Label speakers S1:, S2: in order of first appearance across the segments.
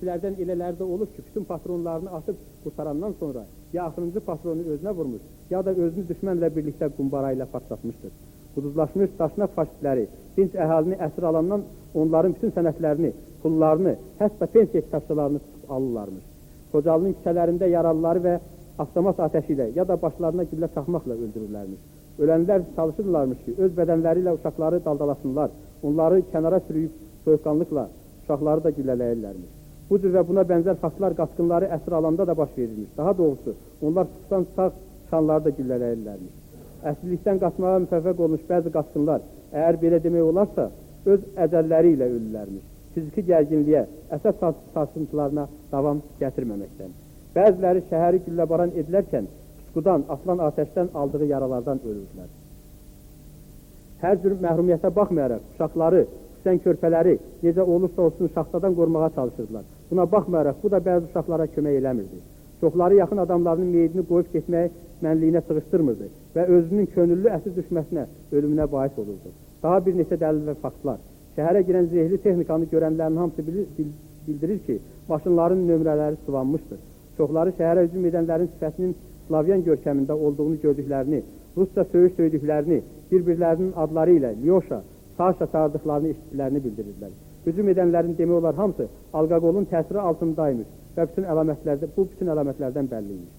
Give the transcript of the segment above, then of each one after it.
S1: Lərdən elələrdə olur ki, bütün patronlarını atıb qurtarandan sonra ya axırıncı patronu özünə vurmuş, ya da özünü düşmənlə birlikdə qumbara ilə partlatmışdır. Quduzlaşmış daşnaq faşistləri dinc əhalini əsir alandan onların bütün sənətlərini, pullarını, hətta pensiya kitabçalarını tutub alırlarmış. Xocalının küçələrində yaralıları və avtomat ateşi ilə ya da başlarına güllə taxmaqla öldürürlərmiş. Ölənlər çalışırlarmış ki, öz bədənləri ilə uşaqları daldalasınlar, onları kənara sürüyüb soyuqqanlıqla uşaqları da güllələyirlərmiş. Bu cür və buna bənzər faktlar qaçqınları əsir alanda da baş verilmiş. Daha doğrusu, onlar tutulan sağ şanları da güllələyirlərmiş. Əsirlikdən qaçmağa müvəffəq olmuş bəzi qaçqınlar, əgər belə demək olarsa, öz əcəlləri ilə ölürlərmiş. Fiziki gərginliyə, əsəb sarsıntılarına davam gətirməməkdən. Bəziləri şəhəri gülləbaran edilərkən, pusqudan, atılan atəşdən aldığı yaralardan ölürdülər. Hər cür məhrumiyyətə baxmayaraq, uşaqları, xüsusən körpələri necə olursa olsun şaxtadan qorumağa çalışırdılar. Buna baxmayaraq, bu da bəzi uşaqlara kömək eləmirdi. Çoxları yaxın adamlarının meyidini qoyub getməyi mənliyinə sığışdırmırdı və özünün könüllü əsir düşməsinə, ölümünə bais olurdu. Daha bir neçə dəlil və faktlar. Şəhərə girən zehirli texnikanı görənlərin hamısı bildirir ki, maşınların nömrələri sıvanmışdır. Çoxları şəhərə hücum edənlərin sifətinin Slavyan görkəmində olduğunu gördüklərini, Rusca söyüş söydüklərini, bir-birlərinin adları ilə Lyoşa, Saşa çağırdıqlarını eşitdiklərini bildirirlər. Hücum edənlərin demək olar hamısı alqaqolun təsiri altındaymış və bu bütün əlamətlərdən bəlliymiş.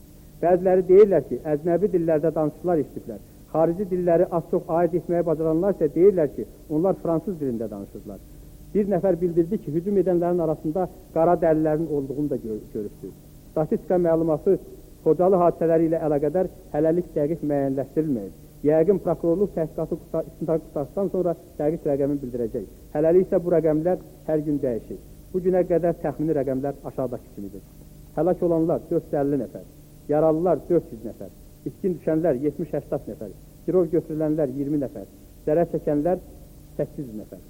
S1: Bəziləri deyirlər ki, əcnəbi dillərdə danışıqlar eşitdiklər. Xarici dilləri az-çox ayırt etməyə bacaranlar isə deyirlər ki, onlar fransız dilində danışırlar. Bir nəfər bildirdi ki, hücum edənlərin arasında qara dəlilərin olduğunu da görübdür. Statistika məlumatı Xocalı hadisələri ilə əlaqədar hələlik dəqiq müəyyənləşdirilməyib. Yəqin prokurorluq təhqiqatı qurtardıqdan sonra dəqiq rəqəmi bildirəcək. Hələlik isə bu rəqəmlər hər gün dəyişir. Bu günə qədər təxmini rəqəmlər aşağıdakı kimidir. Həlak olanlar 450 nəfər, yaralılar 400 nəfər, itkin düşənlər 70-80 nəfər, girov götürülənlər 20 nəfər, zərər çəkənlər 800 nəfər.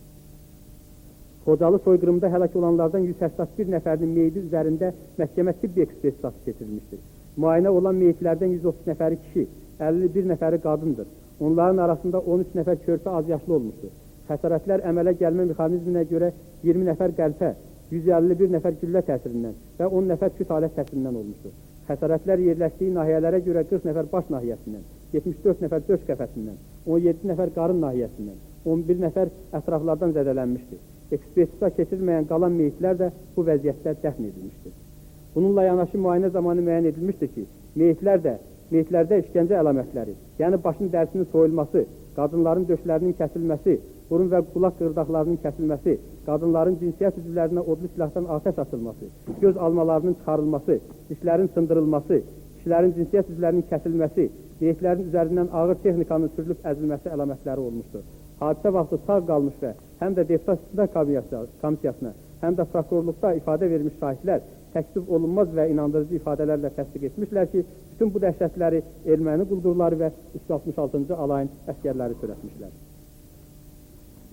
S1: Xocalı soyqırımda həlak olanlardan 181 nəfərinin meyidi üzərində məhkəmə tibbi ekspertizası keçirilmişdir. Müayinə olan meyitlərdən 130 nəfəri kişi, 51 nəfəri qadındır. Onların arasında 13 nəfər körpə azyaşlı olmuşdur. Xəsarətlər əmələ gəlmə mexanizminə görə 20 nəfər qəlpə, 151 nəfər güllə təsirindən və 10 nəfər küt alət təsirindən olmuşdur. Xəsarətlər yerləşdiyi nahiyələrə görə 40 nəfər baş nahiyəsindən, 74 nəfər döş qəfəsindən, 17 nəfər qarın nahiyəsindən, 11 nəfər ətraflardan zədələnmişdir. Ekspertiza keçirilməyən qalan meyitlər də bu vəziyyətdə dəfn edilmişdir. Bununla yanaşı müayinə zamanı müəyyən edilmişdir ki, meyitlərdə işgəncə əlamətləri, yəni başın dərisinin soyulması, qadınların döşlərinin kəsilməsi, burun və qulaq qırdaqlarının kəsilməsi, qadınların cinsiyyət üzvlərinə odlu silahdan atəş açılması, göz almalarının çıxarılması, dişlərin sındırılması, kişilərin cinsiyyət üzvlərinin kəsilməsi, meyitlərin üzərindən ağır texnikanın sürülüb əzilməsi əlamətləri olmuşdur. Hadisə vaxtı sağ qalmış və həm də deputat istinaq komissiyasına, həm də prokurorluqda ifadə vermiş şahidlər təksib olunmaz və inandırıcı ifadələrlə təsdiq etmişlər ki, bütün bu dəhşətləri erməni quldurları və 366-cı alayın əsgərləri törətmişlər.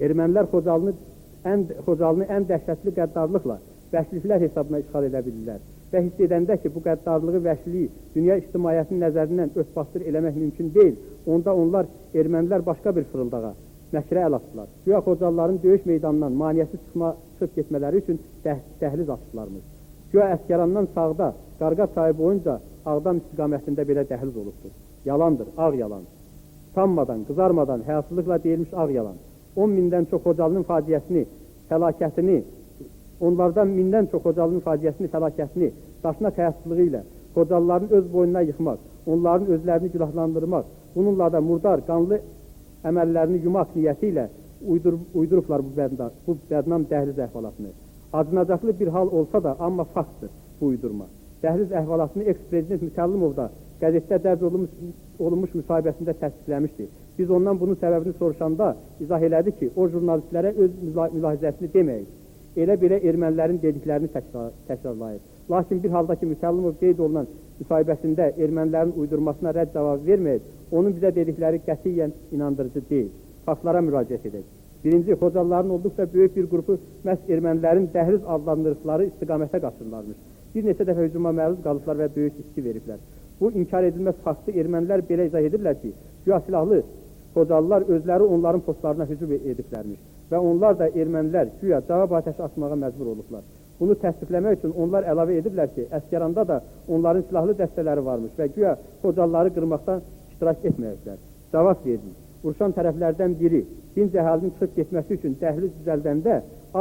S1: Ermənilər Xocalını ən dəhşətli qəddarlıqla, vəhşiliklər hesabına işğal edə bilirlər və hiss edəndə ki, bu qəddarlığı, vəhşiliyi dünya ictimaiyyətinin nəzərindən ört-basdır eləmək mümkün deyil, onda onlar ermənilər başqa bir fırıldağa, məkrə əl atdılar. Güya Xocalıların döyüş meydanından maniyyəsi çıxıb getmələri üçün dəhliz açdılarmış. Güya Əsgərandan sağda, Qarqar çayı boyunca Ağdam istiqamətində belə dəhliz olubdur. Yalandır, ağ yalan. Utanmadan, qızarmadan, həyasızlıqla deyilmiş ağ yalan. 10 mindən çox Xocalının faciəsini, fəlakətini, onlardan mindən çox Xocalının faciəsini, fəlakətini, daşnaq həyasızlığı ilə Xocalıların öz boynuna yıxmaq, onların özlərini günahlandırmaq, bununla da murdar, qanlı əməllərini yumaq niyyəti ilə uydurublar bu bədnam dəhliz əhvalatını. Acınacaqlı bir hal olsa da, amma faktdır bu uydurma. Dəhliz əhvalatını eks-prezident Mütəllimov da qəzetdə dərc olunmuş müsahibəsində təsdiqləmişdi. Biz ondan bunun səbəbini soruşanda izah elədi ki, o jurnalistlərə öz mülahizəsini deməyik. Elə-belə ermənilərin dediklərini təkrarlayır. Lakin bir halda ki, Mütəllimov qeyd olunan müsahibəsində ermənilərin uydurmasına rədd cavab verməyib, onun bizə dedikləri qətiyyən inandırıcı deyil. Faktlara müraciət edək. Birinci, Xocalıların olduqca böyük bir qrupu məhz ermənilərin dəhliz adlandırdıqları istiqamətə qaçırlarmış. Bir neçə dəfə hücuma məruz qalıblar və böyük itki veriblər. Bu inkar edilməz faktı ermənilər belə izah edirlər ki, güya silahlı Xocalılar özləri onların postlarına hücum ediblərmiş və onlar da ermənilər güya cavab atəşi açmağa məcbur olublar. Bunu təsdiqləmək üçün onlar əlavə ediblər ki, Əsgəranda da onların silahlı dəstələri varmış və güya Xocalıları qırmaqdan iştirak etməyəcəklər. Cavab verdik. Vuruşan tərəflərdən biri dinc əhalinin çıxıb getməsi üçün dəhliz düzəldəndə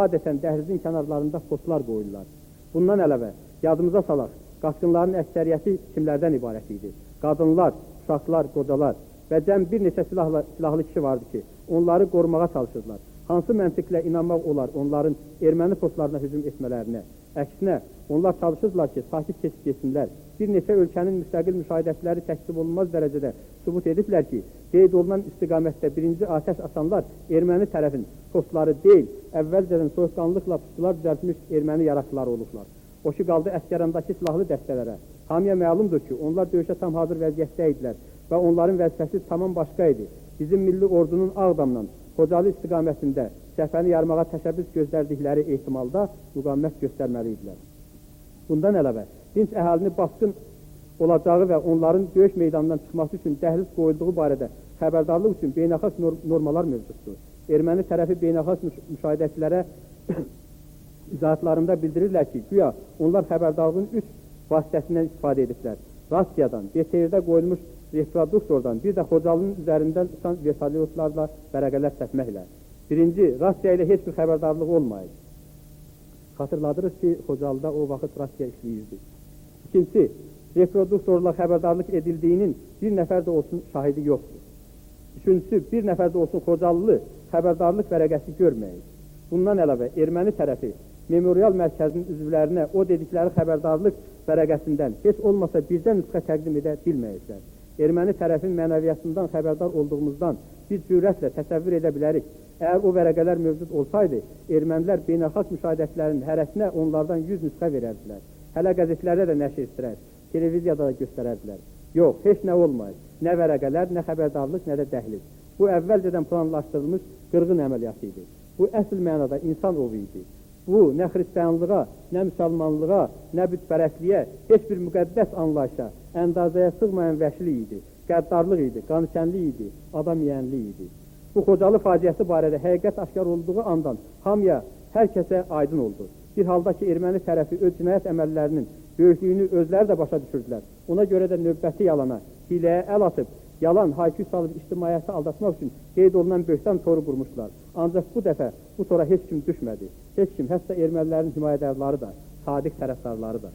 S1: adətən dəhlizin kənarlarında postlar qoyurlar. Bundan əlavə, yadımıza salaq, qaçqınların əksəriyyəti kimlərdən ibarət idi? Qadınlar, uşaqlar, qocalar və cəm bir neçə silahlı kişi vardı ki, onları qorumağa çalışırlar. Hansı məntiqlə inanmaq olar onların erməni postlarına hücum etmələrinə? Əksinə, onlar çalışırlar ki, sakit keçib geçsinlər. Bir neçə ölkənin müstəqil müşahidətləri təksib olunmaz dərəcədə sübut ediblər ki, qeyd olunan istiqamətdə birinci atəş atanlar erməni tərəfin postları deyil, əvvəlcədən soyuqqanlıqla pusular düzəltmiş erməni yaraşıları olublar. O ki, qaldı Əsgərandakı silahlı dəstələrə. Hamıya məlumdur ki, onlar döyüşə tam hazır vəziyyətdə idilər və onların vəzifəsi tamam başqa idi. Bizim milli ordunun Ağdamdan Xocalı istiqamətində cəbhəni yarmağa təşəbbüs göstərdikləri ehtimalda müqavimət göstərməli idilər. Bundan əlavə, dinc əhalini basqın olacağı və onların döyüş meydanından çıxması üçün dəhliz qoyulduğu barədə xəbərdarlıq üçün beynəlxalq normalar mövcuddur. Erməni tərəfi beynəlxalq müşahidəçilərə izahatlarında bildirirlər ki, güya onlar xəbərdarlığın 3 vasitəsindən istifadə ediblər. Rasiyadan, BTR-də qoyulmuş reproduktordan, bir də Xocalının üzərindən uçan vertolyotlarla vərəqələr çəkməklə. Birinci, Rasiya ilə heç bir xəbərdarlıq olmayıb. Xatırladırıq ki, Xocalıda o vaxt Rasiya işləyirdi. İkincisi, reproduktorla xəbərdarlıq edildiyinin bir nəfər də olsun şahidi yoxdur. Üçüncüsü, bir nəfər də olsun Xocalılı xəbərdarlıq vərəqəsi görməyib. Bundan əlavə, erməni tərəfi memorial mərkəzinin üzvlərinə o dedikləri xəbərdarlıq vərəqəsindən heç olmasa birdən nüsxə təqdim edə bilməyəcəklər. Erməni tərəfin mənəviyyatından xəbərdar olduğumuzdan bir cürətlə təsəvvür edə bilərik. Əgər o vərəqələr mövcud olsaydı, ermənilər beynəlxalq müşahidətlərinin hərəsinə onlardan 100 nüsxə verərdilər. Hələ qəzetlərdə də nəşr etdirər, televiziyada da göstərərdilər. Yox, heç nə olmayıb. Nə vərəqələr, nə xəbərdarlıq, nə də dəhliz. Bu əvvəlcədən planlaşdırılmış qırğın əməliyyatı idi. Bu əsl mənada insan ovu idi. Bu, nə xristianlığa, nə müsəlmanlığa, nə bütpərəstliyə, heç bir müqəddəs anlayışa, əndazəyə sığmayan vəhşilik idi, qəddarlıq idi, qanıkənlik idi, adam yiyənlik idi. Bu Xocalı faciəsi barədə həqiqət aşkar olduğu andan hamıya, hər kəsə aydın oldu. Bir halda ki, erməni tərəfi öz cinayət əməllərinin böyüklüyünü özləri də başa düşürdülər. Ona görə də növbəti yalana, hiləyə əl atıb, yalan, haykü salıb ictimaiyyəti aldatmaq üçün qeyd olunan böhtan toru qurmuşlar. Ancaq bu dəfə bu tora heç kim düşmədi. Heç kim, hətta ermənilərin himayədarları da, sadiq tərəfdarları da.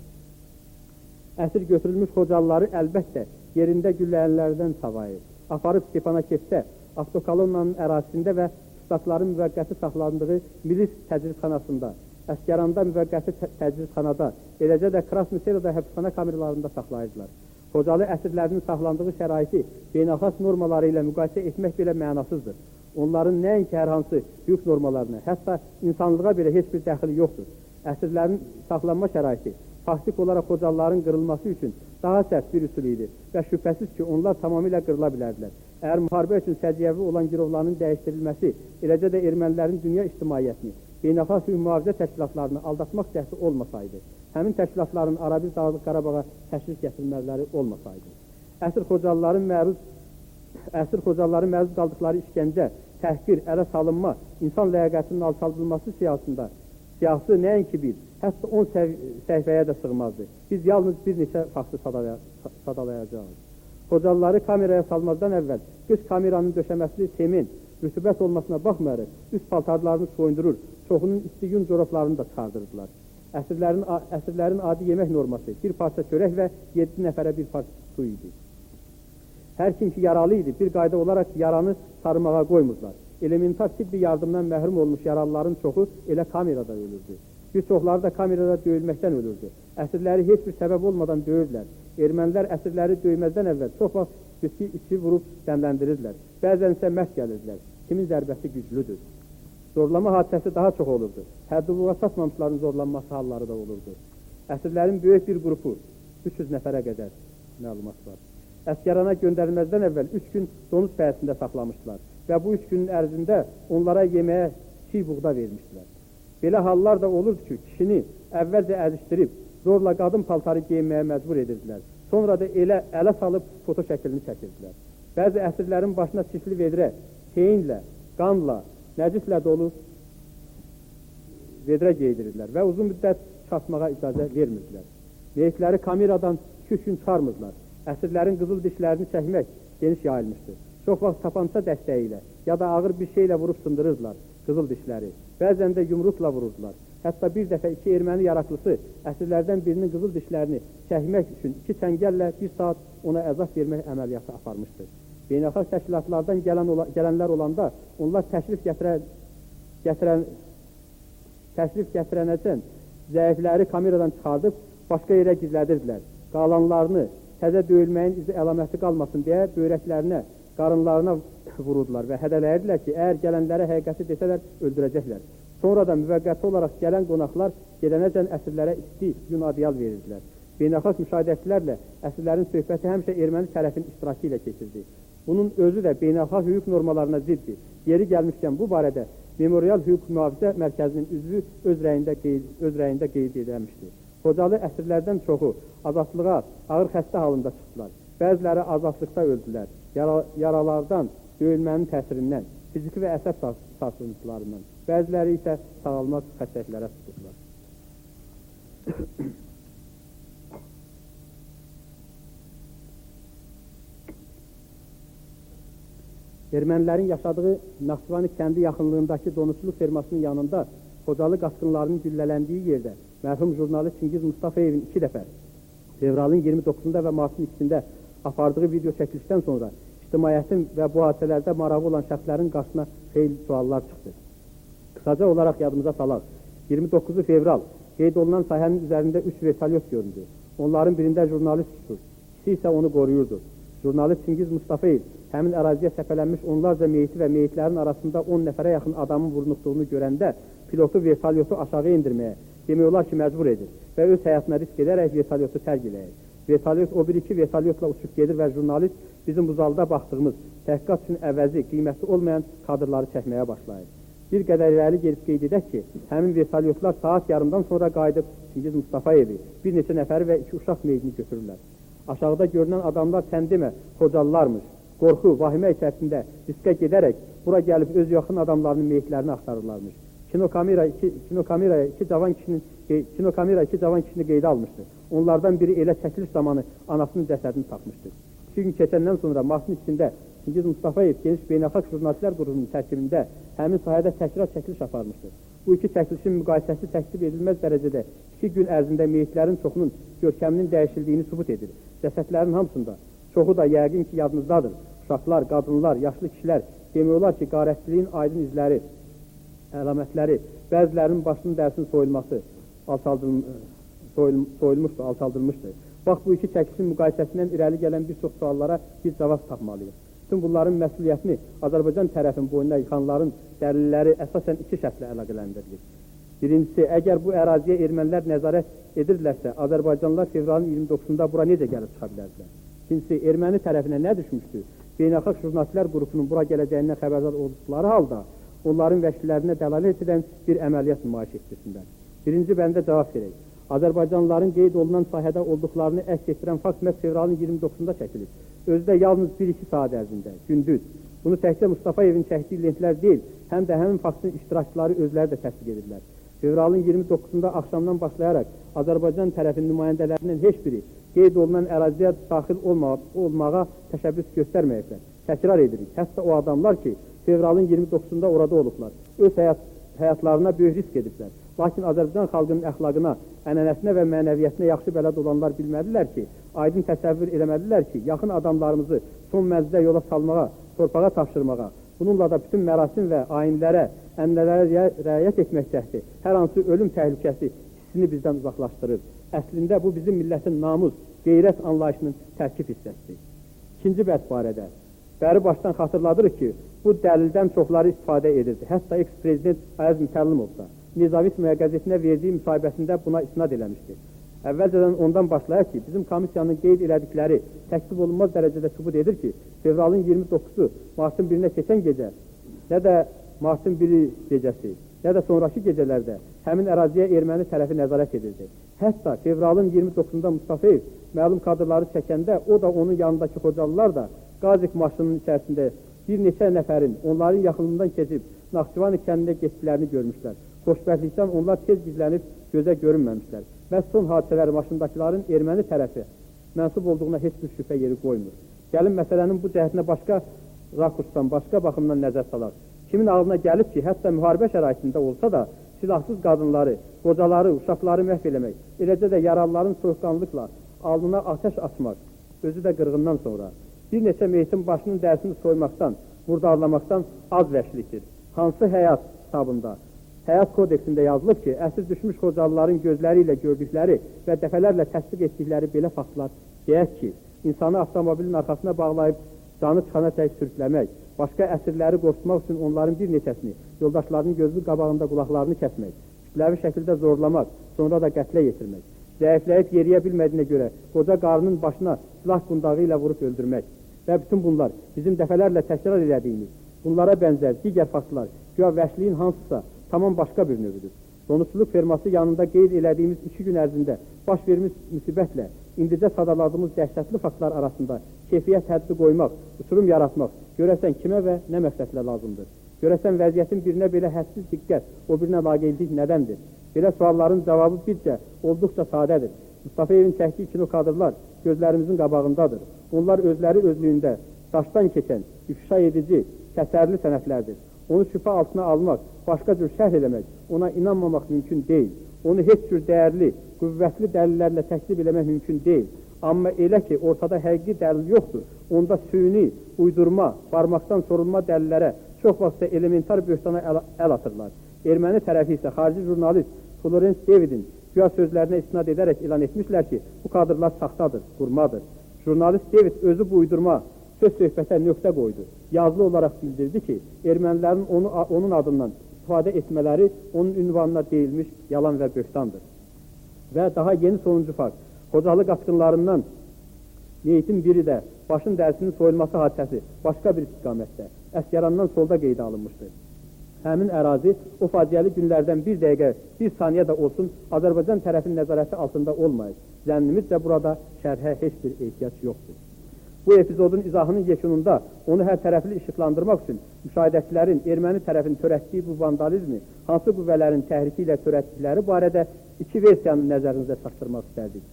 S1: Əsir götürülmüş Xocalıları əlbəttə yerində gülləyənlərdən savayı aparıb Stepanakert-də, avtokolonnanın ərazisində və tutaqların müvəqqəti saxlandığı milis təcridxanasında, Əsgəranda müvəqqəti təcridxanada, eləcə də Krasnoselada həbsxana kameralarında saxlayırdılar. Xocalı əsirlərinin saxlandığı şəraiti beynəlxalq normaları ilə müqayisə etmək belə mənasızdır. Onların nəinki hər hansı hüquq normalarına, hətta insanlığa belə heç bir dəxili yoxdur. Əsirlərin saxlanma şəraiti faktik olaraq Xocalıların qırılması üçün daha sərt bir üsul idi və şübhəsiz ki, onlar tamamilə qırıla bilərdilər. Əgər müharibə üçün səciyyəvi olan girovların dəyişdirilməsi, eləcə də ermənilərin dünya ictimaiyyətini, beynəlxalq hüquq mühafizə təşkilatlarını aldatmaq cəhdi olmasaydı, həmin təşkilatların Arabi Dağlıq Qarabağa təşrif gətirmələri olmasaydı, əsir Xocalıların məruz qaldıqları işgəncə, təhqir, ələ salınma, insan ləyaqətinin alçaldılması siyasi nəinki bir, hətta 10 səhifəyə də sığmazdı. Biz yalnız bir neçə faktı sadalayacağız. Xocalıları kameraya salmazdan əvvəl üst kameranın döşəməsini temin, rütubət olmasına baxmayaraq, üst paltarlarını soyundurur, çoxunun isti yun corablarını da çıxardırdılar. Əsirlərin adi yemək norması bir parça çörək və 7 nəfərə bir parça su idi. Hər kim ki yaralı idi, bir qayda olaraq yaranı sarımağa qoymurdular. Elementar tibbi yardımdan məhrum olmuş yaralıların çoxu elə kamerada ölürdü. Bir çoxları da kamerada döyülməkdən ölürdü. Əsirləri heç bir səbəb olmadan döyürdülər. Ermənilər əsirləri döyməzdən əvvəl çox vaxt viski içi vurub dəmləndirirlər. Bəzən isə məhv gəlirdilər. Kimin zərbəsi güclüdür. Zorlama hadisəsi daha çox olurdu. Həddubuğa çatmamışların zorlanması halları da olurdu. Əsirlərin böyük bir qrupu, 300 nəfərə qədər məlumat var. Əsgərana göndərilməzdən əvvəl 3 gün donuz pəyəsində saxlamışdılar və bu 3 günün ərzində onlara yeməyə çiğ buğda vermişdilər. Belə hallar da olurdu ki, kişini əvvəlcə əzişdirib, zorla qadın paltarı geyinməyə məcbur edirdilər. Sonra da elə ələ salıb foto şəklini çəkirdilər. Bəzi əsirlərin başına çirkli vedrə, teyinlə, qanla, nəcislə dolu vedrə geydirirlər və uzun müddət çıxartmağa icazə vermirdilər. Meyitləri kameradan 2-3 gün çıxarmırdılar. Əsirlərin qızıl dişlərini çəkmək geniş yayılmışdı. Çox vaxt tapança dəstəyi ilə ya da ağır bir şeylə vurub sındırırdılar qızıl dişləri. Bəzən də yumruqla vururdular. Hətta bir dəfə 2 erməni yaraqlısı əsirlərdən birinin qızıl dişlərini çəkmək üçün 2 çəngəllə 1 saat ona əzab vermək əməliyyatı aparmışdı. Beynəlxalq təşkilatlardan gələnlər olanda onlar təşrif gətirənəcən zəifləri kameradan çıxardıb başqa yerə gizlədirdilər. Qalanlarını təzə döyülməyin izi əlaməti qalmasın deyə böyrəklərinə, qarınlarına vururdular və hədələyirdilər ki, əgər gələnlərə həqiqəti desələr, öldürəcəklər. Sonra da müvəqqəti olaraq gələn qonaqlar gedənəcən əsirlərə isti yun adyal verirdilər. Beynəlxalq müşahidəçilərlə əsirlərin söhbəti həmişə erməni tərəfin iştirakı ilə keçirdi. Bunun özü də beynəlxalq hüquq normalarına ziddir. Yeri gəlmişkən bu barədə Memorial Hüquq Mühafizə Mərkəzinin üzvü öz rəyində qeyd edilmişdir. Xocalı əsirlərdən çoxu azadlığa ağır xəstə halında çıxdılar. Bəziləri azadlıqda öldülər. Yaralardan, döyülmənin təsirindən, fiziki və əsəb sarsıntılarından. Bəziləri isə sağalmaq xəstəliklərə tutuldular. Ermənilərin yaşadığı Naxçıvani kəndi yaxınlığındakı donuzçuluq fermasının yanında Xocalı qaçqınlarının güllələndiyi yerdə mərhum jurnalist Çingiz Mustafayevin 2 dəfə fevralın 29-da və martın 2-sində apardığı video çəkilişdən sonra ictimaiyyətin və bu hadisələrdə marağı olan şəxslərin qarşısına xeyli suallar çıxdı. Qısaca olaraq yadımıza salaq. 29 fevral qeyd olunan sahənin üzərində 3 vertolyot göründü. Onların birində jurnalist tutur, ikisi isə onu qoruyurdu. Jurnalist Çingiz Mustafayev həmin əraziyə səpələnmiş onlarca meyiti və meyitlərin arasında 10 nəfərə yaxın adamın vurnuxduğunu görəndə pilotu vertolyotu aşağı indirməyə, demək olar ki, məcbur edir və öz həyatına risk edərək vertolyotu tərk edək. Vertolyot o 1-2 vertolyotla uçub gedir və jurnalist bizim bu zalda baxdığımız təhqiqat üçün əvəzi, qiyməti olmayan kadrları çəkməyə başlayır. Bir qədər irəli gelib qeyd edək ki, həmin vertolyotlar saat yarımdan sonra qayıdıb Çingiz Mustafayevi, bir neçə nəfəri və 2 uşaq meyitini götürürlər. Aşağıda görünən adamlar təndimə Xocalılarmış. Qorxu, vahimə içərisində riskə gedərək bura gəlib öz yaxın adamlarının meyitlərini axtarırlarmış. Kinokamera iki cavan kişini qeydə almışdı. Onlardan biri elə çəkiliş zamanı anasının cəsədini tapmışdı. 2 gün keçəndən sonra martın içində Çingiz Mustafayev geniş beynəlxalq jurnalistlər qrupunun tərkibində həmin sahədə təkrar çəkiliş aparmışdı. Bu 2 çəkilişin müqayisəsi təksib edilməz dərəcədə 2 gün ərzində meyitlərin çoxunun görkəminin dəyişildiyini sübut edir. Cəsədlərin hamısında, çoxu da yəqin ki, yadınızdadır. Uşaqlar, qadınlar, yaşlı kişilər, demək olar ki, qarətçiliyin aydın izləri, əlamətləri, bəzilərinin başının dərisinin soyulması alçaldılmışdı. Bax, bu 2 çəkilişin müqayisəsindən irəli gələn bir çox suallara biz cavab tapmalıyıq. Bütün bunların məsuliyyətini Azərbaycan tərəfin boynuna yıxanların dəlilləri əsasən 2 şərtlə əlaqələndirilir. Birincisi, əgər bu əraziyə ermənilər nəzarət edirlərsə, Azərbaycanlılar fevralın 29-da bura necə gəlib çıxa bilərdilər? İkincisi, erməni tərəfinə nə düşmüşdü? Beynəlxalq jurnalistlər qrupunun bura gələcəyindən xəbərdar olduqları halda onların vəkillərinə dəlalət edən bir əməliyyat nümayiş etdirsinlər. Birinci bəndə cavab verək. Azərbaycanlıların qeyd olunan sahədə olduqlarını əks etdirən fakt məhz fevralın 29-da çəkilib. Özü də yalnız 1-2 saat ərzində, gündüz. Bunu təkcə Mustafayevin çəkdiyi lentlər deyil, həm də həmin faktın iştirakçıları özləri də təsdiq edirlər. Fevralın 29-da axşamdan başlayaraq Azərbaycan tərəfinin nümayəndələrindən heç biri qeyd olunan əraziyə daxil olmağa təşəbbüs göstərməyəcəklər. Təkrar edirik, hətta o adamlar ki, fevralın 29-da orada olublar, öz həyatlarına böyük risk ediblər. Lakin Azərbaycan xalqının əxlaqına, ənənəsinə və mənəviyyətinə yaxşı bələd olanlar bilmədilər ki, aydın təsəvvür eləmədilər ki, yaxın adamlarımızı son məclisə yola salmağa, torpağa tapşırmağa, bununla da bütün mərasim və ayinlərə, ənənələrə riayət etmək cəhdi, hər hansı ölüm təhlükəsi hissini bizdən uzaqlaşdırır. Əslində bu bizim millətin namus, qeyrət anlayışının tərkib hissəsidir. İkinci bəhs barədə bəri başdan xatırladırıq ki, bu dəlildən çoxları istifadə edirdi. Hətta eks-prezident Ayaz Mütəllimov da Nizavistmaya qəzetinə verdiyi müsahibəsində buna istinad eləmişdir. Əvvəlcədən ondan başlayaq ki, bizim komissiyanın qeyd elədikləri təksib olunmaz dərəcədə sübut edir ki, fevralın 29-u martın 1-nə keçən gecə, nə də martın 1-i gecəsi, nə də sonraki gecələrdə həmin əraziyə erməni tərəfi nəzarət edirdi. Hətta fevralın 29-da Mustafayev məlum kadrları çəkəndə, o da onun yanındakı Xocalılar da Qazik maşınının içərisində bir neçə nəfərin onların yaxınlığından keçib Naxçıvani kəndinə getdiklərini görmüşlər. Xoşbəxtlikdən onlar tez gizlənib gözə görünməmişlər. Və son hadisələr başındakilərin erməni tərəfi mənsub olduğuna heç bir şübhə yeri qoymur. Gəlin məsələnin bu cəhətinə başqa rakursdan, başqa baxımdan nəzər salaq. Kimin ağlına gəlib ki, hətta müharibə şəraitində olsa da, silahsız qadınları, qocaları, uşaqları məhv eləmək, eləcə də yaralıların soyuqqanlıqla alnına ateş açmaq, özü də qırğından sonra, bir neçə meyitin başının dərisini soymaqdan, murdarlamaqdan az vəhşilikdir. Hansı həyat kitabında, həyat kodeksində yazılıb ki, əsir düşmüş Xocalıların gözləri ilə gördükləri və dəfələrlə təsdiq etdikləri belə faktlar deyək ki, insanı avtomobilin arxasına bağlayıb canı çıxana tək sürükləmək, başqa əsirləri qorxutmaq üçün onların bir neçəsini, yoldaşlarının gözü qabağında qulaqlarını kəsmək, kütləvi şəkildə zorlamaq, sonra da qətlə yetirmək, zəifləyib yeriyə bilmədiyinə görə qoca qarının başına silah qundağı ilə vurub öldürmək və bütün bunlar bizim dəfələrlə təkrar elədiyimiz, bunlara bənzər digər faktlar, güya vəhşiliyin hansısa tamam başqa bir növüdür. Donuzçuluq ferması yanında qeyd elədiyimiz 2 gün ərzində baş vermiş müsibətlə indicə sadaladığımız dəhşətli faktlar arasında keyfiyyət həddi qoymaq, uçurum yaratmaq görəsən kimə və nə məqsədlə lazımdır? Görəsən vəziyyətin birinə belə hədsiz diqqət, o birinə laqeydlik nədəndir? Belə sualların cavabı bircə, olduqca sadədir. Mustafayevin çəkdiyi kino kadrlar gözlərimizin qabağındadır. Onlar özləri özlüyündə daşdan keçən, ifşa edici, kəsərli sənətlərdir. Onu şübhə altına almaq, başqa cür şərh eləmək, ona inanmamaq mümkün deyil. Onu heç cür dəyərli, qüvvətli dəlillərlə təklif eləmək mümkün deyil. Amma elə ki, ortada həqiqi dəlil yoxdur, onda süni, uydurma, barmaqdan sorulma dəlillərə çox vaxtda elementar böhtana əl atırlar. Erməni tərəfi isə xarici jurnalist Florence Davidin güya sözlərinə istinad edərək elan etmişlər ki, bu kadrlar saxtadır, qurmadır. Jurnalist David özü bu uydurma söz söhbətə nöqtə qoydu. Yazılı olaraq bildirdi ki, ermənilərin onun adından istifadə etmələri onun ünvanına deyilmiş yalan və böhtandır. Və daha yeni sonuncu fakt, Xocalı qaçqınlarından meyitin biri də başın dərisinin soyulması hadisəsi başqa bir istiqamətdə, Əsgərandan solda qeydə alınmışdır. Həmin ərazi o faciəli günlərdən bir dəqiqə, bir saniyə də olsun Azərbaycan tərəfinin nəzarəti altında olmayıb. Zənnimizcə burada şərhə heç bir ehtiyac yoxdur. Bu epizodun izahının yekununda onu hər tərəfli işıqlandırmaq üçün müşahidəçilərin erməni tərəfinin törətdiyi bu vandalizmi hansı qüvvələrin təhriki ilə törətdikləri barədə 2 versiyanı nəzərinizə çatdırmaq istərdik.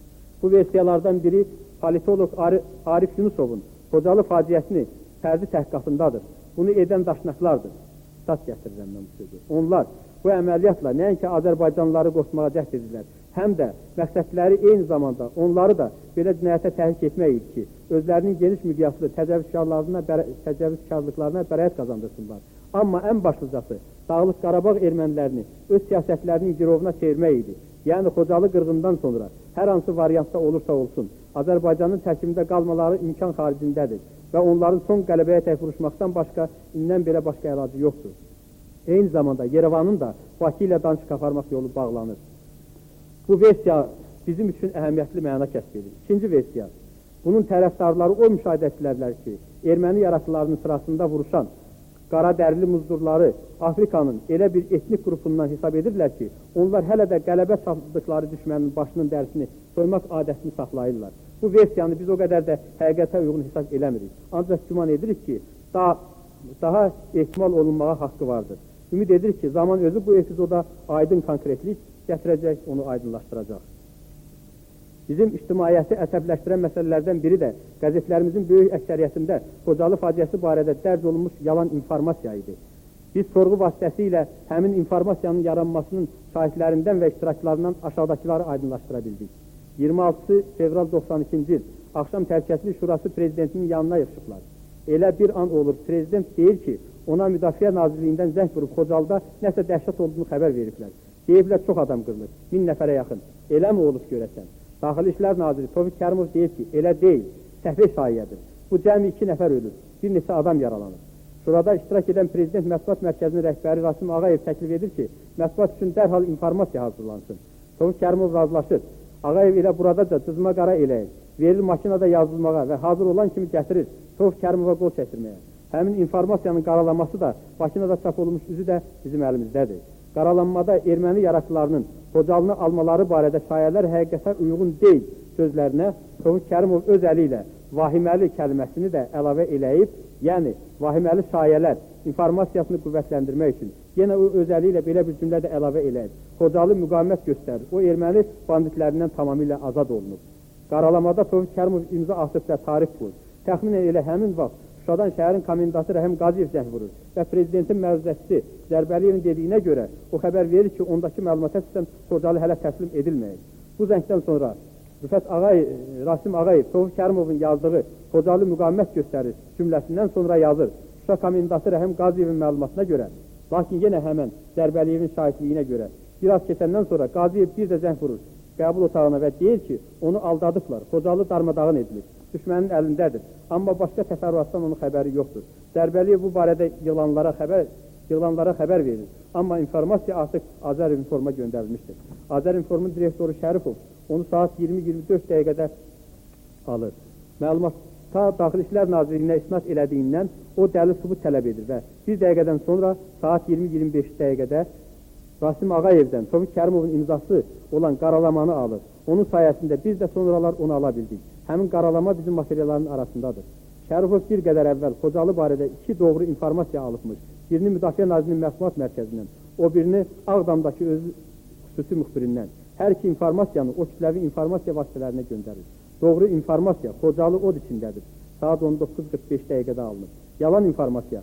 S1: Bu versiyalardan biri politolog Arif Yunusovun Xocalı faciəsini fərdi təhqiqatındadır. Bunu edən daşnaqlardır. Stat gətirirəm mən bu sözü. Onlar bu əməliyyatla nəinki Azərbaycanlıları qorxmağa cəhd edirlər, həm də məqsədləri eyni zamanda onları da belə cinayətə təhrik etmək idi ki, özlərinin geniş miqyaslı təcavüzkarlıqlarına bəraət qazandırsınlar. Amma ən başlıcası Dağlıq Qarabağ ermənilərini öz siyasətlərinin girovuna çevirmək idi. Yəni Xocalı qırğından sonra hər hansı variantda olursa olsun, Azərbaycanın tərkibində qalmaları imkan xaricindədir və onların son qələbəyə tək vuruşmaqdan başqa, indən belə başqa əlacı yoxdur. Eyni zamanda Yerevanın da Bakı ilə danışıq aparmaq yolu bağlanır. Bu versiya bizim üçün əhəmiyyətli məna kəsb edir. İkinci versiya, bunun tərəfdarları o müşahidəçilərlər ki, erməni yaratılarının sırasında vuruşan qara dərili muzdurları Afrikanın elə bir etnik qrupundan hesab edirlər ki, onlar hələ də qələbə çaldıqları düşmənin başının dərisini soymaq adətini saxlayırlar. Bu versiyanı biz o qədər də həqiqətə uyğun hesab eləmirik. Ancaq güman edirik ki, daha ehtimal olunmağa haqqı vardır. Ümid edirik ki, zaman özü bu epizoda aydın konkretlik gətirəcək, onu aydınlaşdıracaq. Bizim ictimaiyyəti əsəbləşdirən məsələlərdən biri də qəzetlərimizin böyük əksəriyyətində Xocalı faciəsi barədə dərc olunmuş yalan informasiya idi. Biz sorğu vasitəsilə həmin informasiyanın yaranmasının şahidlərindən və iştiraklarından aşağıdakıları aydınlaşdıra bildik. 26 fevral 92-ci il Axşam Təhlükəsizlik Şurası Prezidentinin yanına yığışıblar. Elə bir an olur, Prezident deyir ki, ona Müdafiə Nazirliyindən zəng vurub Xocalıda nəsə dəhşət olduğunu xəbər veriblər. Deyiblər, çox adam qırılır, 1000 nəfərə yaxın. Elə mi olub görəsən? Daxili İşlər Naziri Tovik Kərimov deyir ki, elə deyil, səhvə şayiədir. Bu cəmi 2 nəfər ölür, bir neçə adam yaralanır. Şurada iştirak edən Prezident Mətbuat Mərkəzinin rəhbəri Rasim Ağayev təklif edir ki, mətbuat üçün dərhal informasiya hazırlansın. Tovik Kərimov razılaşır. Ağayev elə buradaca cızma qara eləyir, verilir makinada yazılmağa və hazır olan kimi gətirir Tovik Kərimova qol çəkdirməyə. Həmin informasiyanın qaralaması da, makinada çap olunmuş üzü də bizim əlimizdədir. Qaralanmada erməni yaratılarının Xocalını almaları barədə şayələr həqiqətə uyğun deyil sözlərinə Tovik Kərimov öz əli ilə vahiməli kəlməsini də əlavə eləyib, yəni vahiməli şayələr informasiyasını qüvvətləndirmək üçün Yenə o özəlliyi ilə belə bir cümlə də əlavə eləyir. Xocalı müqavimət göstərir. O erməni banditlərindən tamamilə azad olunub. Qaralamada Tofiq Kərimov imza atıb və tarix qoyur. Təxminən elə həmin vaxt Şuşadan şəhərin komendantı Rəhim Qaziyev zəng vurur və prezidentin məruzəçisi Zərbəliyevin dediyinə görə o xəbər verir ki, ondakı məlumata əsasən Xocalı hələ təslim edilməyib. Bu zəngdən sonra Rasim Ağayev Tofiq Kərimovun yazdığı Xocalı müqavimət göstərir cümləsindən sonra yazır. Şuşa komendantı Rəhim Qaziyevin məlumatına görə, lakin yenə həmən Zərbəliyevin şahidliyinə görə bir az keçəndən sonra Qaziyev bir də zəng vurur qəbul otağına və deyir ki, onu aldadıblar, Xocalı darmadağın edilir, düşmənin əlindədir. Amma başqa təfərrüatdan onun xəbəri yoxdur. Zərbəliyev bu barədə yığılanlara xəbər verir. Amma informasiya artıq Azərinforma göndərilmişdir. Azərinformun direktoru Şərifov onu saat 20-24 dəqiqədə alır. Məlumata Daxili İşlər Nazirliyinə isnad elədiyindən o dəlil sübut tələb edir və bir dəqiqədən sonra saat 20-25 dəqiqədə Rasim Ağayevdən Tofiq Kərimovun imzası olan qaralamanı alır. Onun sayəsində biz də sonralar onu ala bildik. Həmin qaralama bizim materialların arasındadır. Şərifov bir qədər əvvəl Xocalı barədə 2 doğru informasiya alıbmış. Birini Müdafiə Nazirliyinin Mətbuat Mərkəzindən, o birini Ağdamdakı öz xüsusi müxbirindən. Hər iki informasiyanı o kütləvi informasiya vasitələrinə göndərir. Doğru informasiya Xocalı od içindədir. Saat 19:45 dəqiqədə alınır. Yalan informasiya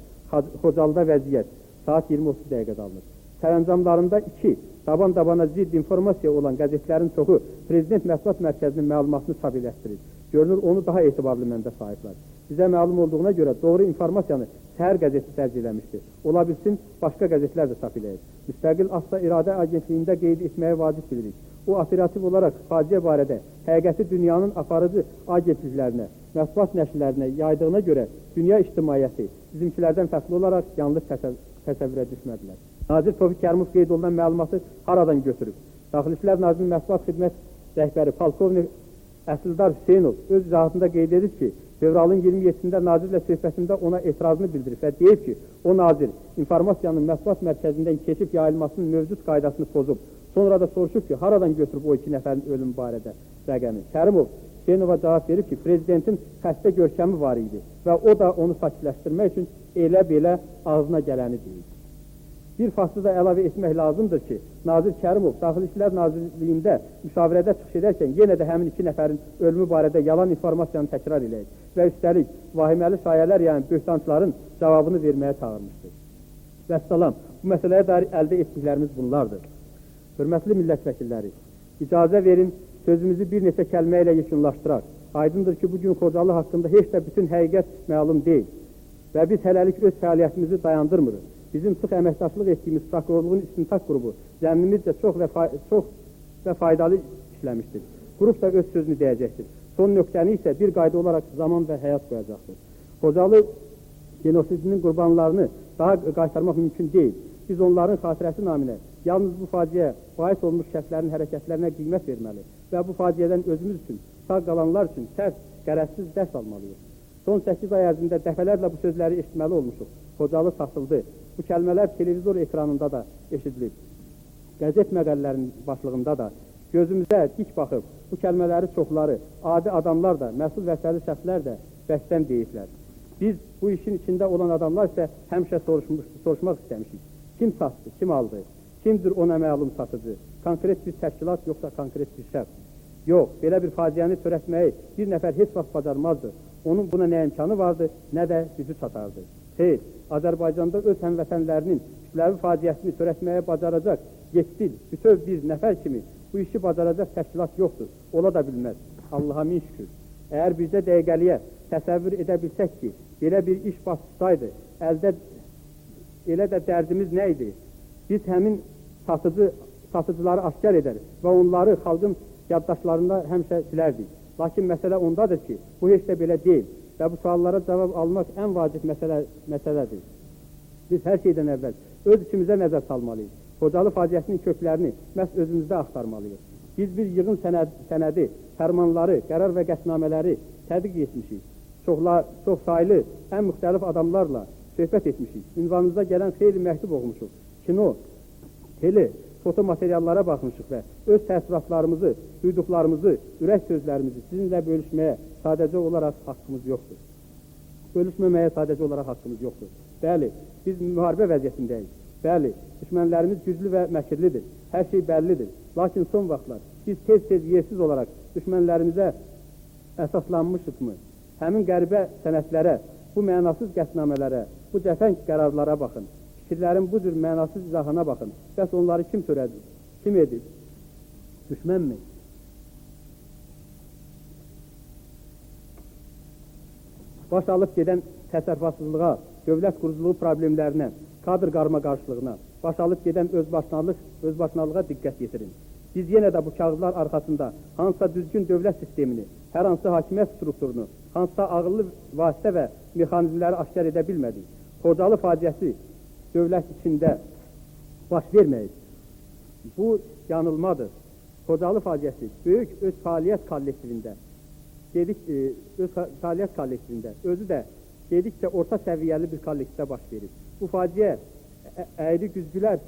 S1: Xocalıda vəziyyət saat 20:30 dəqiqədə alınır. Sərəncamlarında 2 taban-tabana zidd informasiya olan qəzetlərin çoxu Prezident Mətbuat Mərkəzinin məlumatını çap elətdirir. Görünür, onu daha etibarlı məndə sahiblər. Bizə məlum olduğuna görə doğru informasiyanı Səhər qəzeti tərcih eləmişdir. Ola bilsin, başqa qəzetlər də çap eləyir. Müstəqil Asla İradə Agentliyində qeyd etməyə vacib bilirik. O, operativ olaraq faciə barədə həqiqəti dünyanın aparıcı agentliklərinə, mətbuat nəşrlərinə yaydığına görə dünya ictimaiyyəti bizimkilərdən fərqli olaraq yanlış təsəvvürə düşmədilər. Nazir Tofiq Kərimov qeyd olunan məlumatı haradan götürüb? Daxili İşlər Nazirliyinin Mətbuat Xidmət rəhbəri Polkovnik Əsildar Hüseynov öz izahatında qeyd edir ki, fevralın 27-sində nazirlə söhbətində ona etirazını bildirib və deyib ki, o nazir informasiyanın mətbuat mərkəzindən keçib yayılmasının mövcud qaydasını pozub. Sonra da soruşub ki, haradan götürüb o 2 nəfərin ölümü barədə rəqəmi. Kərimov Hüseynova cavab verib ki, prezidentin xəstə görkəmi var idi və o da onu sakitləşdirmək üçün elə-belə ağzına gələni deyib. Bir faktı da əlavə etmək lazımdır ki, Nazir Kərimov Daxili İşlər Nazirliyində müşavirədə çıxış edərkən yenə də həmin 2 nəfərin ölümü barədə yalan informasiyanı təkrar eləyir və üstəlik vahiməli şayələr, yəni böhtançıların cavabını verməyə çağırmışdır. Vəssalam, bu məsələyə dair əldə etdiklərimiz bunlardır. Hörmətli millət vəkilləri, icazə verin, sözümüzü bir neçə kəlmə ilə yekunlaşdıraq. Aydındır ki, bugün Xocalı haqqında heç də bütün həqiqət məlum deyil və biz hələlik öz fəaliyyətimizi dayandırmırıq. Bizim sıx əməkdaşlıq etdiyimiz prokurorluğun istintaq qrupu zəminimizcə çox və faydalı işləmişdir. Qrup da öz sözünü deyəcəkdir. Son nöqtəni isə bir qayda olaraq zaman və həyat qoyacaqdır. Xocalı genosidinin qurbanlarını daha qaytarmaq mümkün deyil. Biz onların xatirəsi naminə yalnız bu faciəyə bais olmuş şəxslərin hərəkətlərinə qiymət verməli və bu faciədən özümüz üçün, sağ qalanlar üçün sərt, qərəzsiz dərs almalıyıq. Son 8 ay ərzində dəfələrlə bu sözləri eşitməli olmuşuq. Xocalı satıldı. Bu kəlmələr televizor ekranında da eşidilib. Qəzet məqəllərinin başlığında da gözümüzə dik baxıb bu kəlmələri çoxları, adi adamlar da, məsul vəsəli şəxslər də bəsdən deyiblər. Biz bu işin içində olan adamlar isə həmişə soruşmaq istəmişik. Kim satdı, kim aldı? Kimdir ona məlum satıcı? Konkret bir təşkilat yoxsa konkret bir şəxs? Yox, belə bir faciəni törətməyi bir nəfər heç vaxt bacarmazdı. Onun buna nə imkanı vardı, nə də gücü çatardı. Xeyr, Azərbaycanda öz həmvətənlərinin kütləvi faciəsini törətməyə bacaracaq, yetkil, bütöv bir nəfər kimi bu işi bacaracaq təşkilat yoxdur, ola da bilməz. Allaha min şükür. Əgər bircə dəqiqəliyə təsəvvür edə bilsək ki, belə bir iş baş tutsaydı, elə də dərdimiz nə idi? Biz həmin satıcıları aşkar edər və onları xalqın yaddaşlarında həmişə silərdik. Lakin məsələ ondadır ki, bu heç də belə deyil və bu suallara cavab almaq ən vacib məsələdir. Biz hər şeydən əvvəl öz içimizə nəzər salmalıyıq. Xocalı faciəsinin köklərini məhz özümüzdə axtarmalıyıq. Biz bir yığın sənədi, fərmanları, qərar və qətnamələri tədqiq etmişik. Çox saylı, ən müxtəlif adamlarla söhbət etmişik. Ünvanımıza gələn xeyli məktub oxumuşuq. Kino, tele, foto materiallara baxmışıq və öz təəssüratlarımızı, duyduqlarımızı, ürək sözlərimizi sizinlə bölüşməyə sadəcə olaraq haqqımız yoxdur. Bölüşməməyə sadəcə olaraq haqqımız yoxdur. Bəli, biz müharibə vəziyyətindəyik. Bəli, düşmənlərimiz güclü və məkirlidir. Hər şey bəllidir. Lakin son vaxtlar biz tez-tez yersiz olaraq düşmənlərimizə əsaslanmışıqmı? Həmin qəribə sənətlərə, bu mənasız qətnamələrə, bu cəfəng qərarlara baxın. Fikirlərin bu cür mənasız izahına baxın. Bəs onları kim törədir? Kim edir? Düşmənmi? Baş alıb gedən təsərrüfatsızlığa, dövlət quruculuğu problemlərinə, kadr qarma-qarşılığına, baş alıb gedən özbaşınalığa diqqət yetirin. Biz yenə də bu kağızlar arxasında hansısa düzgün dövlət sistemini, hər hansı hakimiyyət strukturunu, hansısa ağıllı vasitə və mexanizmləri aşkar edə bilmədik. Xocalı faciəsi dövlət içində baş verməyir. Bu yanılmadır. Xocalı faciəsi böyük öz fəaliyyət kollektivində, özü də dedikcə orta səviyyəli bir kollektivdə baş verir. Bu faciə əyri güzgülər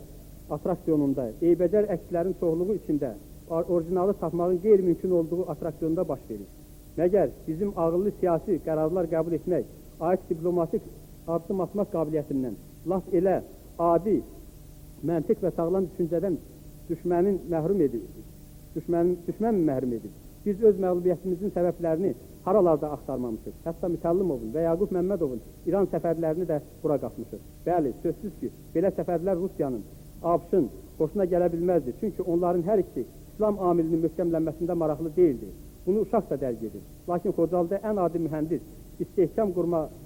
S1: atraksiyonunda, eybəcər əkslərin çoxluğu içində orijinalı tapmağın qeyri-mümkün olduğu atraksiyonda baş verir. Məgər bizim ağıllı siyasi qərarlar qəbul etmək, aid diplomatik addım atmaq qabiliyyətindən, laf elə adi, məntiq və sağlam düşüncədən düşmənin məhrum edir. Düşmən məhrum edir. Biz öz məğlubiyyətimizin səbəblərini haralarda axtarmamışıq. Hətta Müsəllimovun və Yaqub Məmmədovun İran səfərlərini də bura qatmışıq. Bəli, sözsüz ki, belə səfərlər Rusiyanın, ABŞ-ın xoşuna gələ bilməzdir. Çünki onların hər ikisi İslam amilinin möhkəmlənməsində maraqlı deyildi. Bunu uşaq da dərk edir. Lakin Xocalıda ən adi mühəndis istehkam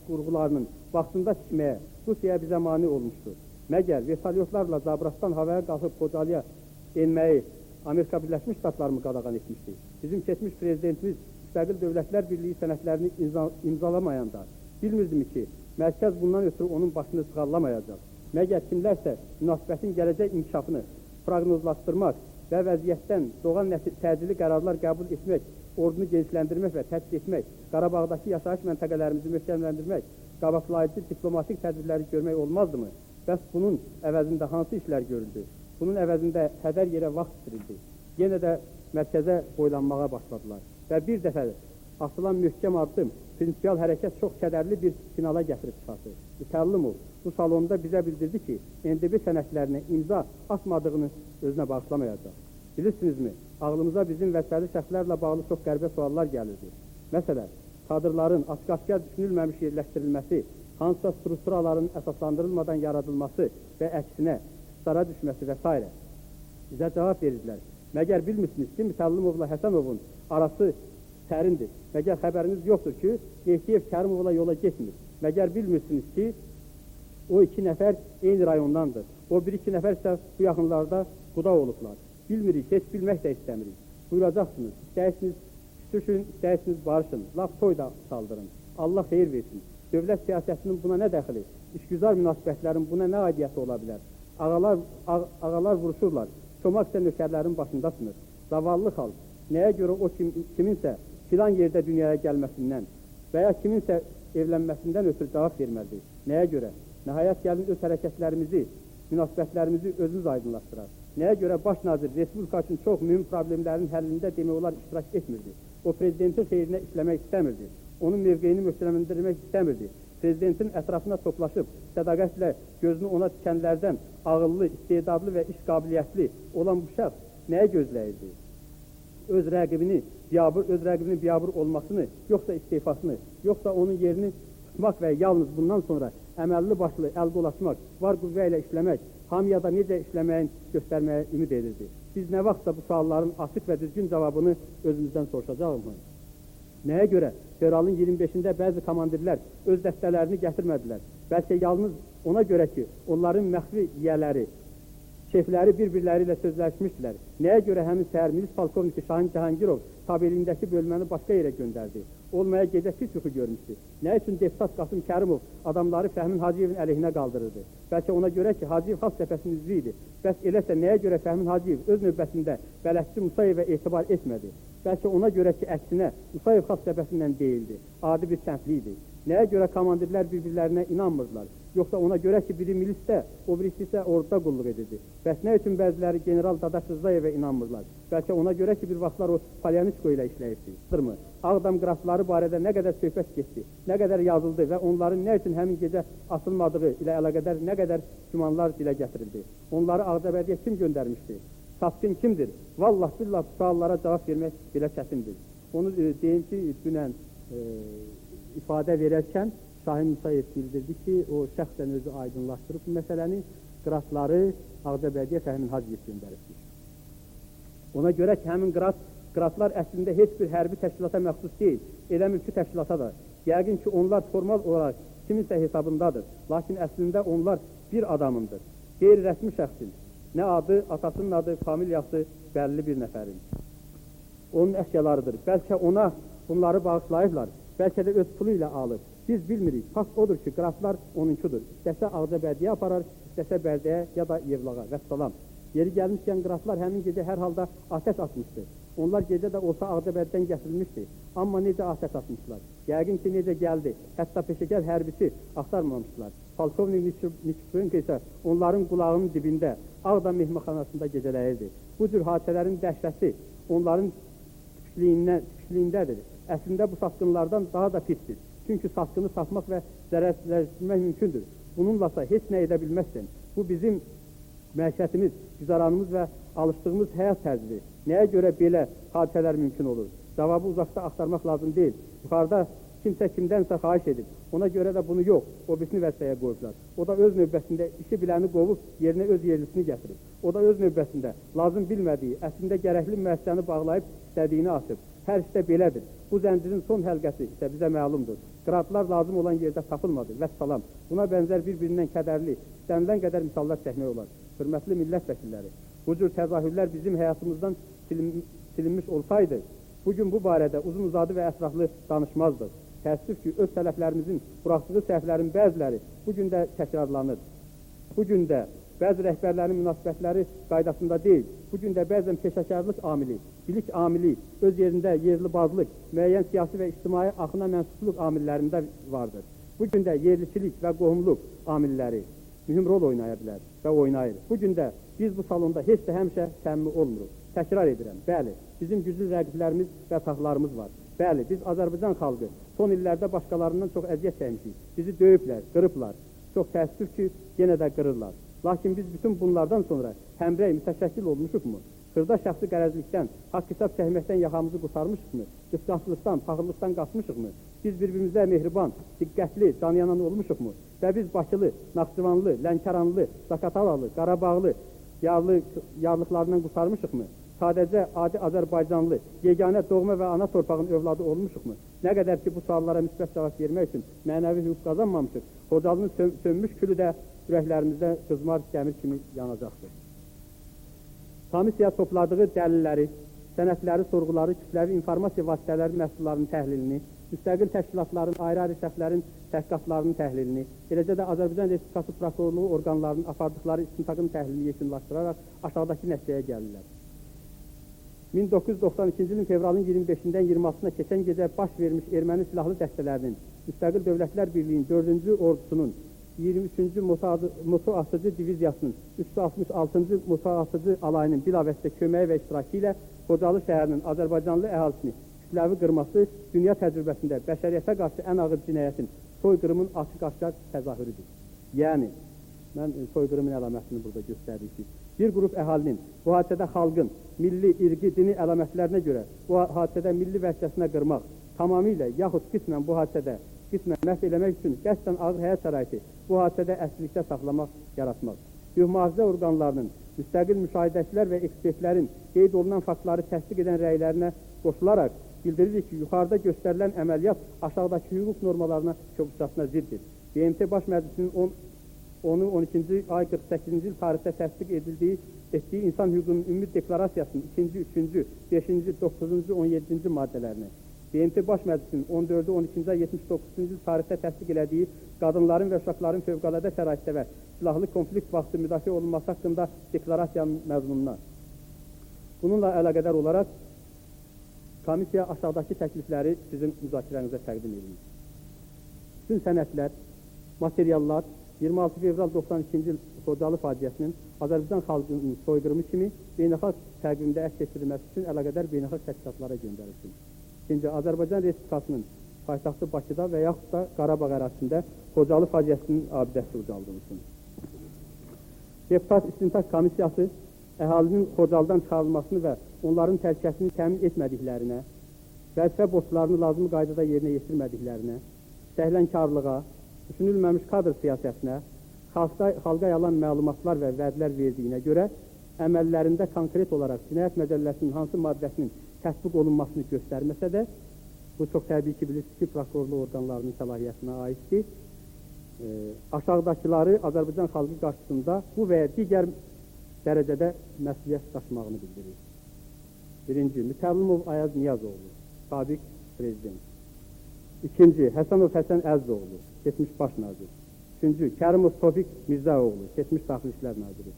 S1: qurğularının vaxtında tikməyə Rusiyaya bizə mane olmuşdur. Məgər vertolyotlarla Zabratdan havaya qalxıb Xocalıya enməyi Amerika Birləşmiş Ştatlarını qadağan etmişdi. Bizim keçmiş prezidentimiz müstəqil dövlətlər birliyi sənədlərini imzalamayanda bilmirdimi ki, mərkəz bundan ötürü onun başını sığallamayacaq. Məgər kimlərsə münasibətin gələcək inkişafını proqnozlaşdırmaq və vəziyyətdən doğan təcili qərarlar qəbul etmək, ordunu genişləndirmək və tədqiq etmək, Qarabağdakı yaşayış məntəqələrimizi möhkəmləndirmək, qabaqlayıcı diplomatik tədbirləri görmək olmazdımı? Bəs bunun əvəzində hansı işlər görüldü? Bunun əvəzində hədər yerə vaxt itirildi. Yenə də mərkəzə boylanmağa başladılar. Və bir dəfə atılan möhkəm addım, prinsipial hərəkət çox kədərli bir finala gətirib çıxartdı. Müsəllimov bu salonda bizə bildirdi ki, NDB sənədlərinə imza atmadığını özünə bağışlamayacaq. Bilirsinizmi, ağlımıza bizim vəzifəli şəxslərlə bağlı çox qəribə suallar gəlirdi. Məsələn, kadrların açıq-aşkar düşünülməmiş yerləşdirilməsi, hansısa strukturaların əsaslandırılmadan yaradılması və əksinə sara düşməsi və s. Bizə cavab verirdilər. Məgər bilmirsiniz ki, Müsəllimovla Həsənovun arası sərindir. Məgər xəbəriniz yoxdur ki, Yehdiyev Kərimovla yola getmir. Məgər bilmirsiniz ki, o iki nəfər eyni rayondandır. O bir iki nəfər isə bu yaxınlarda quda olublar. Bilmirik, heç bilmək də istəmirik. Buyuracaqsınız, istəyirsiniz, düşün, istəyirsiniz, barışın, laf toy da saldırın. Allah xeyir versin. Dövlət siyasətinin buna nə dəxili? İşgüzar münasibətlərin buna nə aidiyyəti ola bilər? Ağalar vuruşurlar, çomaq isə nökərlərin başındasınız. Zavallı xalq, nəyə görə o kiminsə filan yerdə dünyaya gəlməsindən və ya kiminsə evlənməsindən ötürü cavab verməlidir? Nəyə görə? Nəhayət gəlin öz hərəkətlərimizi, münasibətlərimizi özümüz aydınlaşdıraq. Nəyə görə baş nazir Respublika üçün çox mühüm problemlərin həllində demək olar iştirak etmirdi? O prezidentin xeyrinə işləmək istəmirdi. Onun mövqeyini möhkəmləndirmək istəmirdi. Prezidentin ətrafına toplaşıb, sədaqətlə gözünü ona tikənlərdən ağıllı, istedadlı və iş qabiliyyətli olan bu şəxs nəyə gözləyirdi? Öz rəqibini biabır olmasını, yoxsa istifasını, yoxsa onun yerini tutmaq və yalnız bundan sonra əməlli başlı əldə ulaşmaq, var qüvvə ilə işləmək, hamiyada necə işləməyin göstərməyə ümid edirdi. Biz nə vaxtsa bu sualların açıq və düzgün cavabını özümüzdən soruşacağıq mı? Nəyə görə fevralın 25-də bəzi komandirlər öz dəstələrini gətirmədilər? Bəlkə yalnız ona görə ki, onların məxfi yiyələri, şefləri bir-birləri ilə sözləşmişdilər. Nəyə görə həmin səhər milis polkovniki Şahin Cahangirov tabeliyindəki bölməni başqa yerə göndərdi? Olmaya gecə pis yuxu görmüşdü. Nə üçün deputat Qasım Kərimov adamları Fəhmin Hacıyevin əleyhinə qaldırırdı? Bəlkə ona görə ki, Hacıyev xalq cəbhəsinin üzvü idi. Bəs eləsə nəyə görə Fəhmin Hacıyev öz növbəsində bələdçi Musayevə etibar etmədi? Bəlkə ona görə ki, əksinə Musayev xalq cəbhəsindən deyildi, adi bir kəndli idi. Nəyə görə komandirlər bir-birlərinə inanmırdılar? Yoxsa ona görə ki, biri milisdə, o birisi isə orduda qulluq edirdi. Bəs nə üçün bəziləri general Dadaş Rızayevə inanmırlar? Bəlkə ona görə ki, bir vaxtlar o Palyanitsko ilə işləyirdi. Ağdam qrafları barədə nə qədər söhbət getdi, nə qədər yazıldı və onların nə üçün həmin gecə asılmadığı ilə əlaqədar nə qədər gümanlar dilə gətirildi. Onları Ağcabədiyə kim göndərmişdi? Satqın kimdir? Vallah billah bu suallara cavab vermək belə çətindir. Onu deyim ki, dünən ifadə verərkən Şahin Musayev bildirdi ki, o şəxsən özü aydınlaşdırıb bu məsələni, qrafları Ağcabədiyə Fəhmin Hacıyev göndəribdir. Ona görə ki, həmin qraflar əslində heç bir hərbi təşkilata məxsus deyil, elə mülki təşkilata da. Yəqin ki, onlar formal olaraq kiminsə hesabındadır, lakin əslində onlar bir adamındır, qeyri-rəsmi şəxsin. Nə adı, atasının adı, familiyası bəlli bir nəfərin. Onun əşyalarıdır. Bəlkə ona bunları bağışlayıblar, bəlkə də öz pulu ilə alıb. Biz bilmirik. Fakt odur ki, qraflar onunkudur. İstəsə Ağcabədiyə aparar, istəsə Bərdəyə ya da Yevlağa. Vəssalam. Yeri gəlmişkən qraflar həmin gecə hər halda atəş atmışdı. Onlar gecə də olsa Ağcabədidən gətirilmişdi. Amma necə atəş atmışlar? Yəqin ki, necə gəldi? Hətta peşəkar hərbisi axtarmamışlar. Polkovnik Nikiforenko isə onların qulağının dibində, Ağdam mehmanxanasında gecələyirdi. Bu cür hadisələrin dəhşəti onların tipişliyindədir. Əslində bu satqınlardan daha da pisdir. Çünki satqını satmaq və zərərsizləşdirmək mümkündür. Bununlasa heç nə edə bilməzsən. Bu bizim məişətimiz, güzaranımız və alışdığımız həyat tərzidir. Nəyə görə belə hadisələr mümkün olur? Cavabı uzaqda axtarmaq lazım deyil. Yuxarıda kimsə kimdənsə xahiş edib. Ona görə də bunu yox, o birisini vəzifəyə qoyublar. O da öz növbəsində işi biləni qovub, yerinə öz yerlisini gətirib. O da öz növbəsində lazım bilmədiyi, əslində gərəkli müəssisəni bağlayıb istədiyini asıb. Hər işdə belədir. Bu zəncirin son həlqəsi isə bizə məlumdur. Qraflar lazım olan yerdə tapılmadı. Vəssalam. Buna bənzər bir-birindən kədərli, istənilən qədər misallar çəkmək olar. Hörmətli millət vəkilləri, bu cür təzahürlər bizim həyatımızdan silinmiş olsaydı, bugün bu barədə uzun-uzadı və ətraflı danışmazdıq. Təəssüf ki, öz sələflərimizin buraxdığı səhvlərin bəziləri bugün də təkrarlanır. Bugün də bəzi rəhbərlərin münasibətləri qaydasında deyil. Bugün də bəzən peşəkarlıq amili, bilik amili, öz yerində yerli-bazlıq, müəyyən siyasi və ictimai axına mənsubluq amillərində vardır. Bugün də yerliçilik və qohumluq amilləri mühüm rol oynaya bilər və oynayır. Bugün də biz bu salonda heç də həmişə səmimi olmuruq. Təkrar edirəm, bəli, bizim güclü rəqiblərimiz və taxlarımız var. Bəli, biz Azərbaycan xalqı son illərdə başqalarından çox əziyyət çəkmişik. Bizi döyüblər, qırıblar. Çox təəssüf ki, yenə də qırırlar. Lakin biz bütün bunlardan sonra həmrəy mütəşəkkil olmuşuqmu? Xırda şəxsi qərəzlikdən, haqq hesab çəkməkdən yaxamızı qurtarmışıqmı? Qısqanclıqdan, paxıllıqdan qaçmışıqmı? Biz bir-birimizə mehriban, diqqətli, canyanan olmuşuqmu? Və biz Bakılı, Naxçıvanlı, Lənkəranlı, Zaqatalalı, Qarabağlı yarlıqlarından qurtarmışıqmı? Sadəcə adi Azərbaycanlı, yeganə doğma və ana torpağın övladı olmuşuqmu? Nə qədər ki, bu suallara müsbət cavab vermək üçün mənəvi hüquq qazanmamışıq, Xocalının sönmüş külü də ürəklərimizdə qızmar dəmir kimi yanacaqdır. Komissiya topladığı dəlilləri, sənədləri, sorğuları, kütləvi informasiya vasitələri məhsullarının təhlilini, müstəqil təşkilatların, ayrı-ayrı şəxslərin təhqiqatlarının təhlilini, eləcə də Azərbaycan Respublikası prokurorluğu orqanlarının apardıqları istintaqın təhlilini yekunlaşdıraraq aşağıdakı nəticəyə gəlirlər. 1992-ci ilin fevralın 25-dən 26-sına keçən gecə baş vermiş erməni silahlı dəstələrinin, Müstəqil Dövlətlər Birliyinin 4-cü ordusunun, 23-cü motoatıcı diviziyasının, 366-cı motoatıcı alayının bilavasitə köməyi və iştirakı ilə Xocalı şəhərinin Azərbaycanlı əhalisini kütləvi qırması dünya təcrübəsində bəşəriyyətə qarşı ən ağır cinayətin, soyqırımın açıq-aşkar təzahürüdür. Yəni, mən soyqırımın əlamətini burada göstərdik ki, bir qrup əhalinin bu hadisədə xalqın milli, irqi, dini əlamətlərinə görə bu hadisədə milli vəhşəsinə qırmaq, tamamilə yaxud qismən bu hadisədə məhv eləmək üçün qəsdən ağır həyat şəraiti bu hadisədə əslilikdə saxlamaq, yaratmaq. Hüquq-mühafizə orqanlarının, müstəqil müşahidəçilər və ekspertlərin qeyd olunan faktları təsdiq edən rəylərinə qoşularaq bildiririk ki, yuxarıda göstərilən əməliyyat aşağıdakı hüquq normalarına çoxuşasına ziddir. BMT Baş Məclisinin 12-ci ay 48-ci il tarixdə təsdiq etdiyi İnsan Hüququnun Ümumi Deklarasiyasının 2-ci, 3-cü, 5-ci, 9-cu, 17-ci maddələrini, BMT Baş Məclisinin 14-cü, 12-ci ay 79-cu il tarixdə təsdiq elədiyi qadınların və uşaqların fövqəladə şəraitdə və silahlı konflikt vaxtı müdafiə olunması haqqında deklarasiyanın məzmununa. Bununla əlaqədar olaraq komissiya aşağıdakı təklifləri sizin müzakirənizə təqdim edir. Bütün sənədlər, materiallar 26 fevral 92-ci il Xocalı faciəsinin Azərbaycan xalqının soyqırımı kimi beynəlxalq təqvimdə əks etdirilməsi üçün əlaqədar beynəlxalq təşkilatlara göndərilsin. İkinci, Azərbaycan Respublikasının paytaxtı Bakıda və yaxud da Qarabağ ərazisində Xocalı faciəsinin abidəsi ucaldılsın. Deputat İstintaq Komissiyası əhalinin Xocalıdan çıxarılmasını və onların təhlükəsini təmin etmədiklərinə, vəzifə borclarını lazımi qaydada yerinə yetirmədiklərinə, səhlənkarlığa, düşünülməmiş kadr siyasətinə, xalqa yalan məlumatlar və vədlər verdiyinə görə əməllərində konkret olaraq Cinayət Məcəlləsinin hansı maddəsinin tətbiq olunmasını göstərməsə də, bu çox təbii ki, bilirsiniz ki, prokurorluq orqanlarının səlahiyyətinə aiddir. Aşağıdakıları Azərbaycan xalqı qarşısında bu və ya digər dərəcədə məsuliyyət daşımağını bildirir. Birinci, Mütəllimov Ayaz Niyazoğlu, sabiq prezident. İkinci, Həsənov Həsən Əzzoğlu, keçmiş baş nazir. Üçüncü, Kərimov Tofiq Mirzəoğlu, keçmiş Daxili İşlər naziri.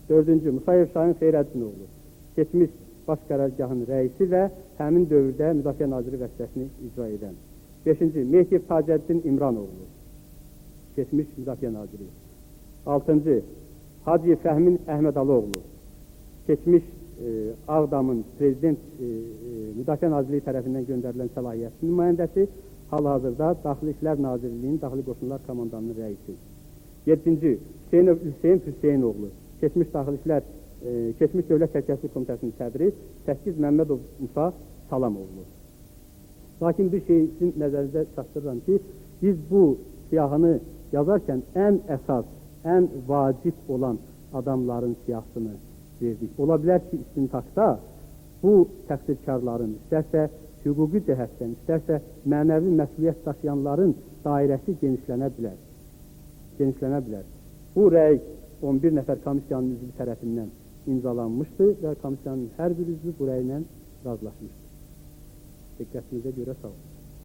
S1: Dördüncü, Musayev Şahin Xeyrəddinoğlu, keçmiş baş qərargahın rəisi və həmin dövrdə Müdafiə Naziri vəzifəsini icra edən. Beşinci, Mehdiyev Tacəddin İmranoğlu, keçmiş Müdafiə Naziri. Altıncı, Hacı Fəhmin Əhmədalıoğlu, keçmiş Ağdamın prezident Müdafiə Nazirliyi tərəfindən göndərilən səlahiyyətin nümayəndəsi, hal-hazırda Daxili İşlər Nazirliyinin Daxili Qoşunlar Komandanının rəisi. Yedinci, Hüseyin Hüseynoğlu, keçmiş Daxili İşlər, keçmiş Dövlət Təhlükəsizlik Komitəsinin sədri, 8 Məmmədov Musa Salamoğlu. Lakin bir şey sizin nəzərinizə çatdırıram ki, biz bu siyahını yazarkən ən əsas, ən vacib olan adamların siyahısını verdik. Ola bilər ki, istintaqda bu təqsirkarların istərsə hüquqi cəhətdən, istərsə mənəvi məsuliyyət daşıyanların dairəsi genişlənə bilər. Bu rəy 11 nəfər komissiyanın üzvü tərəfindən imzalanmışdı və komissiyanın hər bir üzvü bu rəylə razılaşmışdır. Diqqətinizə görə sağ olun.